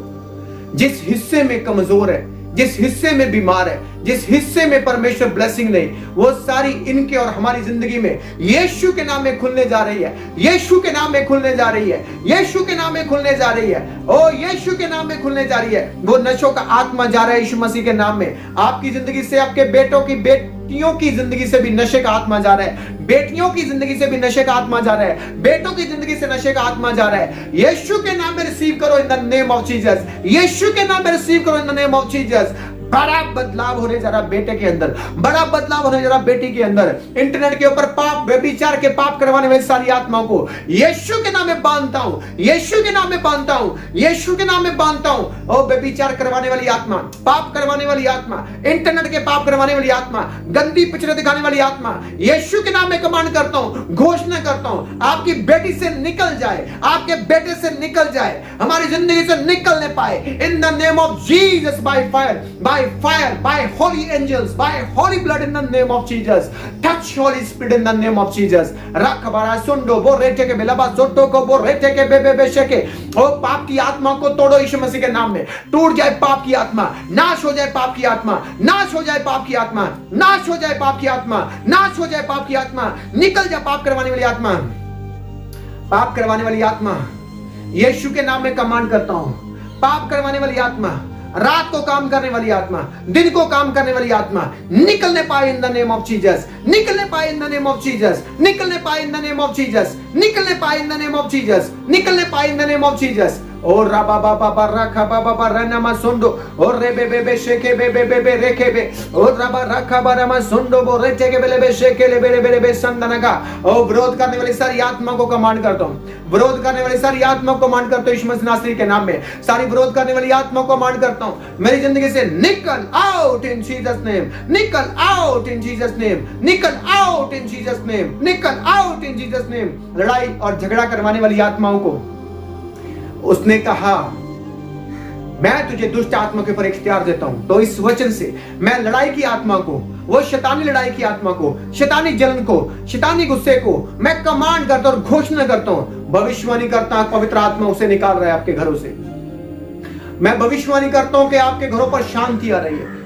जिस हिस्से में कमजोर है, जिस हिस्से में बीमार है, जिस हिस्से में परमेश्वर ब्लेसिंग नहीं, वो सारी इनके और हमारी जिंदगी में यीशु के नाम में खुलने जा रही है, यीशु के नाम में खुलने जा रही है, यीशु के नाम में खुलने जा रही है, ओ यीशु के नाम में खुलने जा रही है। वो नशों का आत्मा जा रहा है यीशु मसीह के नाम में। आपकी जिंदगी से, आपके बेटों की, बेटियों की जिंदगी से भी नशे का आत्मा जा रहा है, बेटियों की जिंदगी से भी नशे का आत्मा जा रहा है, बेटों की जिंदगी से नशे का आत्मा जा रहा है। यीशु के नाम में रिसीव करो in the name of Jesus, यीशु के नाम में रिसीव करो in the name of Jesus. बड़ा बदलाव होने जा रहा बेटे के अंदर, बड़ा बदलाव होने जा रहा बेटी के अंदर। इंटरनेट के ऊपर पाप, व्यभिचार के पाप करवाने वाली सारी आत्माओं को यीशु के नाम में बांधता हूं, यीशु के नाम में बांधता हूं, यीशु के नाम में बांधता हूं। ओ व्यभिचार करवाने वाली आत्मा, पाप करवाने वाली आत्मा, इंटरनेट के पाप करवाने वाली आत्मा, गंदी पिक्चर दिखाने वाली आत्मा, यीशु के नाम में कमांड करता हूं, घोषणा करता हूं, आपकी बेटी से निकल जाए, आपके बेटे से निकल जाए, हमारी जिंदगी से निकलने पाए इन the name of Jesus, by fire, by fire, by holy angels, by holy blood in the name of Jesus. Touch Holy Spirit in the name of Jesus. Rakabara sundo bo rete ke belaba zotto ko bo rete ke bebe besheke। ओ पाप की आत्मा को तोड़ो यीशु मसीह के नाम में। टूट जाए पाप की आत्मा, नाश हो जाए पाप की आत्मा, नाश हो जाए पाप की आत्मा, नाश हो जाए पाप की आत्मा, नाश हो जाए पाप की आत्मा। निकल जा पाप करवाने वाली आत्मा, पाप करवाने वाली आत्मा, यीशु के नाम में कमांड करता हूं। पाप करवाने वाली आत्मा, रात को काम करने वाली आत्मा, दिन को काम करने वाली आत्मा, निकलने पाए इन द नेम ऑफ जीसस, निकलने पाए इन द नेम ऑफ जीसस, निकलने पाए इन द नेम ऑफ जीसस, निकलने पाए इन द नेम ऑफ जीसस, निकलने पाए इन द नेम ऑफ जीसस। और राबा बाबा रखा बाबा रनमा सुंडो और रे बे बे शेके बे बे बे रेखे बे और राबा रखा बारमा सुंडो बो रेटे के बे शेके ले बे बे संदनका। और विरोध करने वाली सारी आत्मा को कमांड करता हूं, विरोध करने वाली सारी आत्मा को कमांड करता हूं यीशु मसीह नासरी के नाम में। सारी विरोध करने वाली आत्मा को कमांड करता हूं मेरी जिंदगी से निकल आउट इन जीसस नेम, निकल आउट इन जीसस नेम, निकल आउट इन जीसस नेम, निकल आउट इन जीसस नेम। लड़ाई और झगड़ा करवाने वाली आत्माओं को उसने कहा मैं तुझे दुष्ट आत्मा के ऊपर इख्तियार देता हूं। तो इस वचन से मैं लड़ाई की आत्मा को, वो शैतानी लड़ाई की आत्मा को, शैतानी जलन को, शैतानी गुस्से को मैं कमांड करता हूं और घोषणा करता हूं, भविष्यवाणी करता हूं पवित्र आत्मा उसे निकाल रहा है आपके घरों से। मैं भविष्यवाणी करता हूं कि आपके घरों पर शांति आ रही है।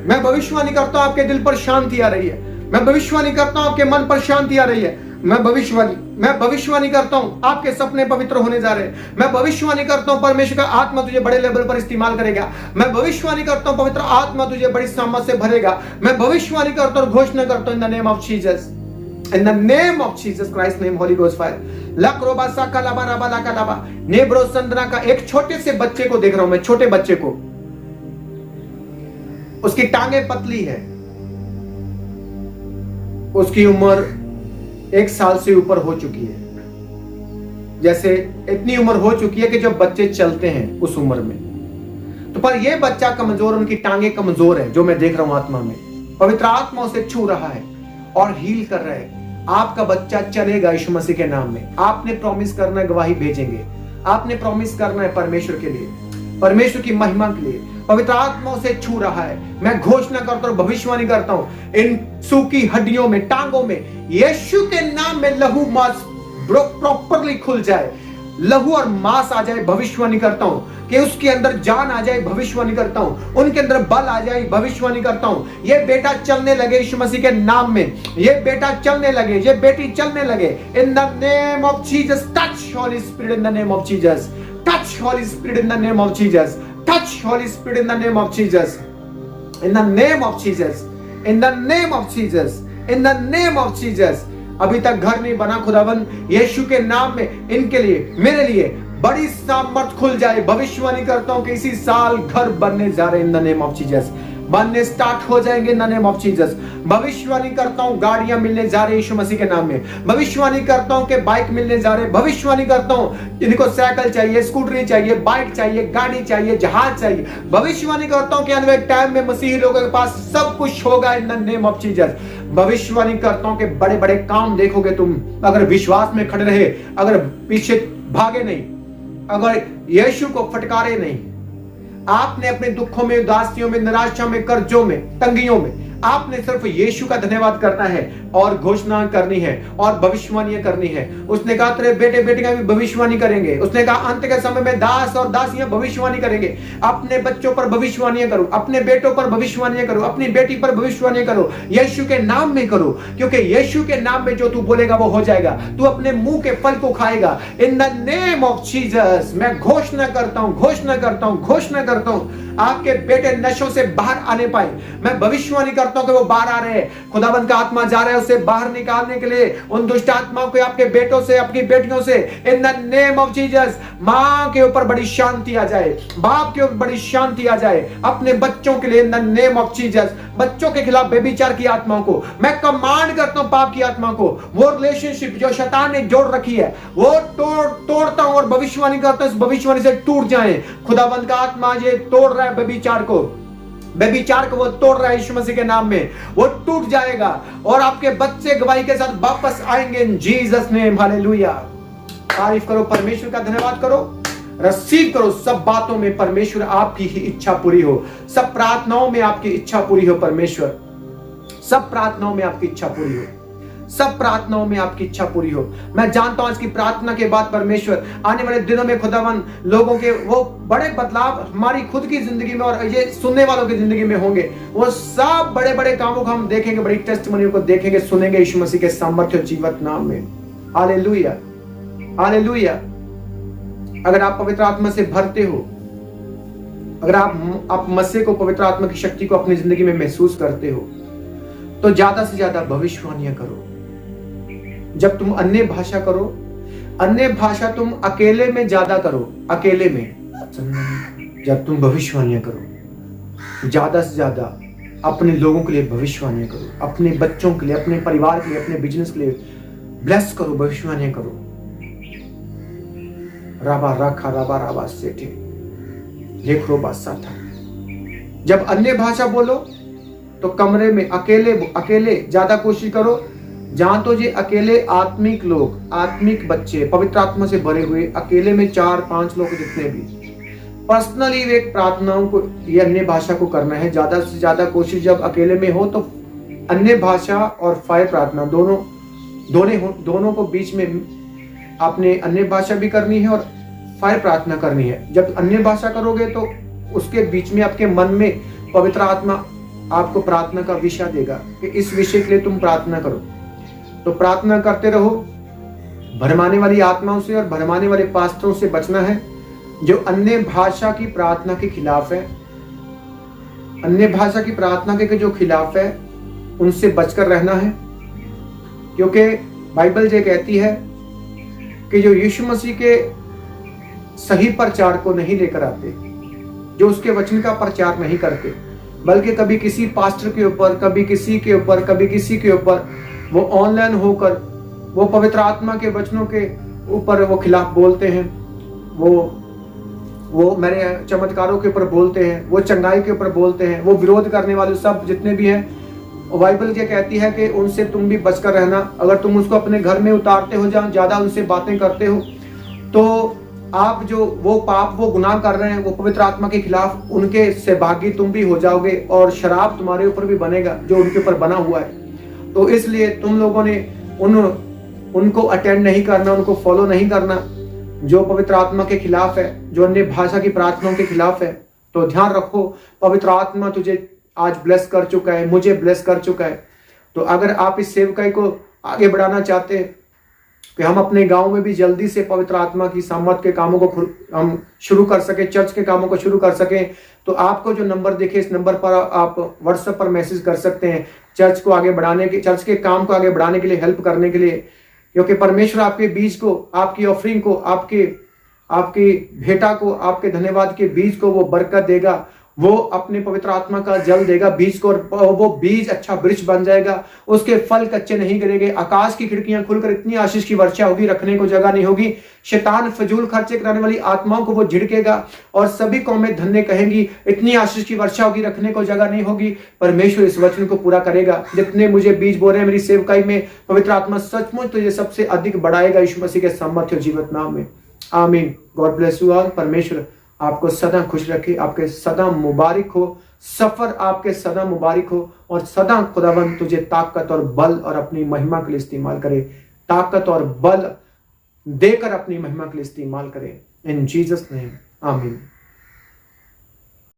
मैं भविष्यवाणी करता हूं आपके दिल पर शांति आ रही है। मैं भविष्यवाणी करता हूं आपके मन पर शांति आ रही है। मैं भविष्यवाणी करता हूं आपके सपने पवित्र होने जा रहे हैं। मैं भविष्यवाणी करता हूं परमेश्वर का आत्मा तुझे बड़े लेवल पर इस्तेमाल करेगा। मैं भविष्यवाणी करता हूं पवित्र आत्मा तुझे बड़ी सामर्थ से भरेगा। मैं भविष्यवाणी करता हूं और घोषणा करता हूं in the name of Jesus, in the name of Jesus Christ name, holy ghost fire. लक्रोबा साकालाबा राबा लाकालाबा नेब्रो संदना का एक छोटे से बच्चे को देख रहा हूं मैं, छोटे बच्चे को, उसकी टांगे पतली है, उसकी उम्र 1 साल से ऊपर हो चुकी है। जैसे इतनी उम्र हो चुकी है कि जब बच्चे चलते हैं उस उम्र में। तो पर यह बच्चा कमजोर, उनकी टांगे कमजोर है, जो मैं देख रहा हूं आत्मा में। पवित्र आत्मा उसे छू रहा है और हील कर रहा है। आपका बच्चा चलेगा यीशु मसीह के नाम में। आपने प्रॉमिस करना है, गवाही भेजेंगे। आपने प्रॉमिस करना है परमेश्वर के लिए, परमेश्वर की महिमा के लिए। पवित्र आत्मा उसे छू रहा है। मैं घोषणा करता हूं, भविष्यवाणी करता हूं, इन सूखी हड्डियों में, टांगों में यीशु के नाम में लहू मांस प्रॉपरली खुल जाए, लहू और मांस आ जाए। भविष्यवाणी करता हूं कि उसके अंदर जान आ जाए। भविष्यवाणी करता हूं उनके अंदर बल आ जाए। भविष्यवाणी करता हूं ये बेटा चलने लगे यीशु मसीह के नाम में। ये बेटा चलने लगे, ये बेटी चलने लगे। इन the name of Jesus, touch Holi spirit in the name of Jesus, touch Holi spirit in the name of Jesus, touch Holy Spirit in the name of Jesus, in the name of Jesus, in the name of Jesus, in the name of Jesus। अभी तक घर नहीं बना खुदावन, यीशु के नाम में इनके लिए, मेरे लिए बड़ी सामर्थ खुल जाए। भविष्यवाणी करता हूं कि इसी साल घर बनने जा रहे हैं इन द नेम ऑफ जीसस, बनने स्टार्ट हो जाएंगे इन द नेम ऑफ जीसस। भविष्यवाणी करता हूं गाड़ियां मिलने जा रही है यीशु मसीह के नाम में। भविष्यवाणी करता हूं कि बाइक मिलने जा रहे हैं। भविष्यवाणी करता हूं जिनको साइकिल चाहिए, स्कूटरी चाहिए, बाइक चाहिए, गाड़ी चाहिए, जहाज चाहिए। भविष्यवाणी करता हूं कि आने वाले टाइम में मसीही लोगों के पास सब कुछ होगा इन द नेम ऑफ जीसस। भविष्यवाणी करता हूं कि बड़े बड़े काम देखोगे तुम, अगर विश्वास में खड़े रहे, अगर पीछे भागे नहीं, अगर यीशु को फटकारे नहीं। आपने अपने दुखों में, उदासियों में, निराशा में, कर्जों में, तंगियों में आपने सिर्फ यीशु का धन्यवाद करना है और घोषणा करनी है और भविष्यवाणी करनी है। उसने कहा तेरे बेटे बेटियां भी भविष्यवाणी करेंगे। उसने कहा अंत के समय में दास और दासियां भविष्यवाणी करेंगे। अपने बच्चों पर भविष्यवाणी करो, अपने बेटों पर भविष्यवाणी करो, अपनी बेटी पर भविष्यवाणी करो, यीशु के नाम में करो, क्योंकि यीशु के नाम में जो तू बोलेगा वो हो जाएगा। तू अपने मुंह के फल को खाएगा इन द नेम ऑफ जीसस। मैं घोषणा करता हूं, घोषणा करता हूं, घोषणा करता हूं आपके बेटे नशों से बाहर आने पाए। मैं भविष्यवाणी करता हूं कि वो बाहर आ रहे हैं। खुदावंद का आत्मा जा रहा है उसे बाहर निकालने के लिए, उन दुष्ट आत्माओं को आपके बेटों से, अपनी बेटियों से इन द नेम ऑफ जीसस। मां के ऊपर बड़ी शांति आ जाए, बाप के ऊपर बड़ी शांति आ जाए, अपने बच्चों के लिए इन द नेम ऑफ जीसस। बच्चों के खिलाफ बेविचार की आत्माओं को मैं कमांड करता हूं, पाप की आत्मा को, वो रिलेशनशिप जो शैतान ने जोड़ रखी है वो तोड़ता हूं और भविष्यवाणी करता हूं इस भविष्यवाणी से टूट जाए। खुदावंद का आत्मा ये तोड़ रहा है बेविचार को, बेविचार को वो तोड़ रहा है यीशु मसीह के नाम में, वो टूट जाएगा और आपके बच्चे गवाही के साथ वापस आएंगे इन जीसस नेम। हालेलुया। तारीफ करो, परमेश्वर का धन्यवाद करो, रिसीव करो। सब बातों में परमेश्वर आपकी ही इच्छा पूरी हो, सब प्रार्थनाओं में आपकी इच्छा पूरी हो परमेश्वर, सब प्रार्थनाओं में आपकी इच्छा पूरी हो, सब प्रार्थनाओं में आपकी इच्छा पूरी हो। मैं जानता हूं आज की प्रार्थना के बाद परमेश्वर आने वाले दिनों में खुदावन लोगों के वो बड़े बदलाव हमारी खुद की जिंदगी में और ये सुनने वालों की जिंदगी में होंगे। वो सब बड़े बड़े कामों को हम देखेंगे, बड़ी टेस्टिमनी को देखेंगे, सुनेंगे यीशु मसीह के सामर्थ्य जीवित नाम में। Hallelujah, hallelujah. अगर आप पवित्र आत्मा से भरते हो, अगर आप मसीह को, पवित्र आत्मा की शक्ति को अपनी जिंदगी में महसूस करते हो, तो ज्यादा से ज्यादा भविष्यवाणियां करो। जब तुम अन्य भाषा करो, अन्य भाषा तुम अकेले में ज्यादा करो, अकेले में। जब तुम भविष्यवाणियां करो, ज्यादा से ज्यादा अपने लोगों के लिए भविष्यवाणियां करो, अपने बच्चों के लिए, अपने परिवार के लिए, अपने बिजनेस के लिए ब्लेस करो, भविष्यवाणियां करो। राबा राखा राबा राबा सेठे लेख रोबा साथा। जब अन्य भाषा बोलो तो कमरे में अकेले ज्यादा कोशिश करो। जहां तो ये अकेले आत्मिक लोग, आत्मिक बच्चे, पवित्र आत्मा से भरे हुए, अकेले में 4-5 लोग जितने भी, पर्सनली एक प्रार्थनाओं को ये अन्य भाषा को करना है। ज्यादा से ज्यादा कोशिश जब अकेले में हो तो अन्य भाषा और फायर प्रार्थना दोनों को बीच में आपने अन्य भाषा भी करनी है और फायर प्रार्थना करनी है। जब अन्य भाषा करोगे तो उसके बीच में आपके मन में पवित्र आत्मा आपको प्रार्थना का विषय देगा कि इस विषय के लिए तुम प्रार्थना करो। तो प्रार्थना करते रहो। भरमाने वाली आत्माओं से और भरमाने वाले पास्टरों से बचना है जो अन्य भाषा की प्रार्थना के खिलाफ है। अन्य भाषा की प्रार्थना के जो खिलाफ है उनसे बचकर रहना है, क्योंकि बाइबल ये कहती है कि जो यीशु मसीह के सही प्रचार को नहीं लेकर आते, जो उसके वचन का प्रचार नहीं करते, बल्कि कभी किसी पास्टर के ऊपर, कभी किसी के ऊपर, कभी किसी के ऊपर वो ऑनलाइन होकर वो पवित्र आत्मा के वचनों के ऊपर वो खिलाफ बोलते हैं, वो मेरे चमत्कारों के ऊपर बोलते हैं, वो चंगाई के ऊपर बोलते हैं, वो विरोध करने वाले सब जितने भी हैं, बाइबल ये कहती है कि उनसे तुम भी बचकर रहना। अगर तुम उसको अपने घर में उतारते हो, जहाँ ज्यादा उनसे बातें करते हो, तो आप जो वो पाप वो गुनाह कर रहे हैं वो पवित्र आत्मा के खिलाफ, उनके सहभागी तुम भी हो जाओगे और शराब तुम्हारे ऊपर भी बनेगा जो उनके ऊपर बना हुआ है। तो इसलिए तुम लोगों ने उनको अटेंड नहीं करना, उनको फॉलो नहीं करना जो पवित्र आत्मा के खिलाफ है, जो अन्य भाषा की प्रार्थनाओं के खिलाफ है। तो ध्यान रखो, पवित्र आत्मा तुझे आज ब्लेस कर चुका है, मुझे ब्लेस कर चुका है। तो अगर आप इस सेवकाई को आगे बढ़ाना चाहते हैं कि हम अपने गांव में भी जल्दी से पवित्र आत्मा की सामर्थ के कामों को हम शुरू कर सके, चर्च के कामों को शुरू कर सके, तो आपको जो नंबर दिखे इस नंबर पर आप व्हाट्सएप पर मैसेज कर सकते हैं चर्च को आगे बढ़ाने के, चर्च के काम को आगे बढ़ाने के लिए, हेल्प करने के लिए। क्योंकि परमेश्वर आपके बीज को, आपकी ऑफरिंग को, आपकी भेंटा को, आपके धन्यवाद के बीज को वो बरकत देगा, वो अपने पवित्र आत्मा का जल देगा बीज को, और वो बीज अच्छा वृक्ष बन जाएगा, उसके फल कच्चे नहीं गिरेंगे। आकाश की खिड़कियां खुलकर इतनी आशीष की वर्षा होगी, रखने को जगह नहीं होगी। शैतान फजूल खर्चे कराने वाली आत्माओं को वो झिड़केगा और सभी कौमें धन्य कहेंगी। इतनी आशीष की वर्षा होगी, रखने को जगह नहीं होगी। परमेश्वर इस वचन को पूरा करेगा। जितने मुझे बीज बो रहे हैं मेरी सेवकाई में, पवित्र आत्मा सचमुच तुझे सबसे अधिक बढ़ाएगा यीशु मसीह के सामर्थ्य और जीवित नाम में। आमीन। God bless you all. परमेश्वर आपको सदा खुश रखे, आपके सदा मुबारक हो, सफर आपके सदा मुबारक हो, और सदा खुदावंद तुझे ताकत और बल और अपनी महिमा के लिए इस्तेमाल करे, ताकत और बल देकर अपनी महिमा के लिए इस्तेमाल करे। इन जीसस नेम आमीन।